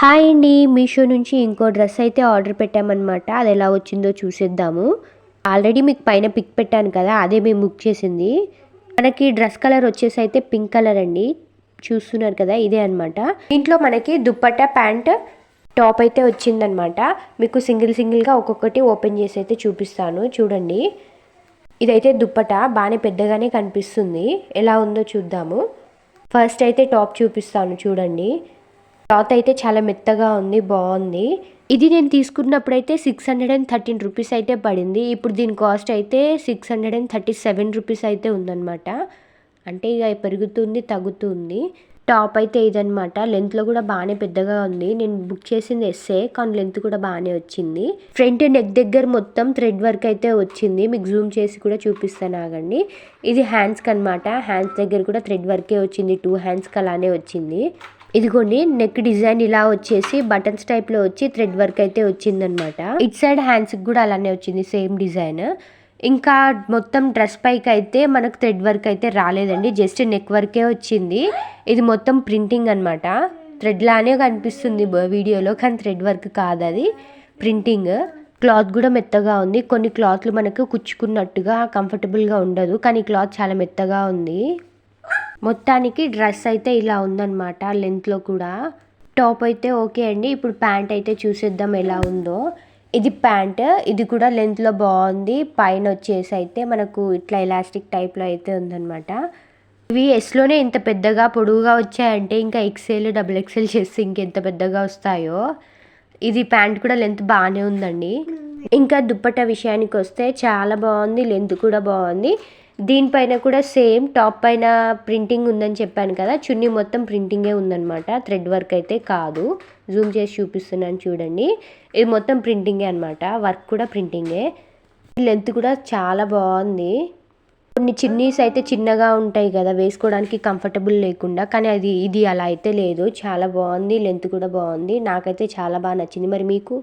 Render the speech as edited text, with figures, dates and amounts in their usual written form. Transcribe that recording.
Hi అండి. మీషో నుంచి ఇంకో డ్రెస్ అయితే ఆర్డర్ పెట్టామన్నమాట. అది ఎలా వచ్చిందో చూసేద్దాము. ఆల్రెడీ మీకు పైన పిక్ పెట్టాను కదా, అదే మేము బుక్ చేసింది. మనకి డ్రెస్ కలర్ వచ్చేసి అయితే పింక్ కలర్ అండి. చూస్తున్నారు కదా, ఇదే అనమాట. దీంట్లో మనకి దుప్పట్టా, ప్యాంట్, టాప్ అయితే వచ్చిందనమాట. మీకు సింగిల్గా ఒక్కొక్కటి ఓపెన్ చేసి అయితే చూపిస్తాను చూడండి. ఇదైతే దుప్పట్టా బాగానే పెద్దగానే కనిపిస్తుంది. ఎలా ఉందో చూద్దాము. ఫస్ట్ అయితే టాప్ చూపిస్తాను చూడండి. క్లాత్ అయితే చాలా మెత్తగా ఉంది, బాగుంది. ఇది నేను తీసుకున్నప్పుడైతే 613 రూపీస్ అయితే పడింది. ఇప్పుడు దీని కాస్ట్ అయితే 637 రూపీస్ అయితే ఉందన్నమాట. అంటే ఇక పెరుగుతుంది, తగ్గుతుంది. టాప్ అయితే ఇదనమాట. లెంత్లో కూడా బాగానే పెద్దగా ఉంది. నేను బుక్ చేసింది ఎస్ఏ, కానీ లెంత్ కూడా బాగానే వచ్చింది. ఫ్రంట్ నెక్ దగ్గర మొత్తం థ్రెడ్ వర్క్ అయితే వచ్చింది. మీకు జూమ్ చేసి కూడా చూపిస్తాను ఆగండి. ఇది హ్యాండ్స్కి అనమాట. హ్యాండ్స్ దగ్గర కూడా థ్రెడ్ వర్కే వచ్చింది. 2 హ్యాండ్స్కి అలానే వచ్చింది. ఇదిగోండి, నెక్ డిజైన్ ఇలా వచ్చేసి బటన్స్ టైప్లో వచ్చి థ్రెడ్ వర్క్ అయితే వచ్చిందనమాట. ఇట్ సైడ్ హ్యాండ్స్కి కూడా అలానే వచ్చింది, సేమ్ డిజైన్. ఇంకా మొత్తం డ్రెస్ పైకి అయితే మనకు థ్రెడ్ వర్క్ అయితే రాలేదండి, జస్ట్ నెక్ వర్కే వచ్చింది. ఇది మొత్తం ప్రింటింగ్ అనమాట. థ్రెడ్ లానే కనిపిస్తుంది వీడియోలో, కానీ థ్రెడ్ వర్క్ కాదు, అది ప్రింటింగ్. క్లాత్ కూడా మెత్తగా ఉంది. కొన్ని క్లాత్లు మనకు కుచ్చుకున్నట్టుగా కంఫర్టబుల్గా ఉండదు, కానీ క్లాత్ చాలా మెత్తగా ఉంది. మొత్తానికి డ్రెస్ అయితే ఇలా ఉందన్నమాట. లెంత్లో కూడా టాప్ అయితే ఓకే అండి. ఇప్పుడు ప్యాంట్ అయితే చూసేద్దాం ఎలా ఉందో. ఇది ప్యాంట్, ఇది కూడా లెంత్లో బాగుంది. పైన వచ్చేసి అయితే మనకు ఇట్లా ఎలాస్టిక్ టైప్లో అయితే ఉందన్నమాట. ఇవి ఎస్లోనే ఇంత పెద్దగా పొడవుగా వచ్చాయంటే ఇంకా ఎక్సెల్, XXL చేస్తే ఇంకెంత పెద్దగా వస్తాయో. ఇది ప్యాంట్ కూడా లెంత్ బాగానే ఉందండి. ఇంకా దుప్పట్టా విషయానికి వస్తే చాలా బాగుంది, లెంత్ కూడా బాగుంది. దీనిపైన కూడా సేమ్ టాప్ పైన ప్రింటింగ్ ఉందని చెప్పాను కదా, చున్నీ మొత్తం ప్రింటింగే ఉందన్నమాట. థ్రెడ్ వర్క్ అయితే కాదు. జూమ్ చేసి చూపిస్తున్నాను చూడండి. ఇది మొత్తం ప్రింటింగే అనమాట. వర్క్ కూడా ప్రింటింగే. లెంత్ కూడా చాలా బాగుంది. కొన్ని చున్నీస్ అయితే చిన్నగా ఉంటాయి కదా, వేసుకోవడానికి కంఫర్టబుల్ లేకుండా, కానీ ఇది అలా అయితే లేదు. చాలా బాగుంది, లెంత్ కూడా బాగుంది. నాకైతే చాలా బాగా నచ్చింది. మరి మీకు?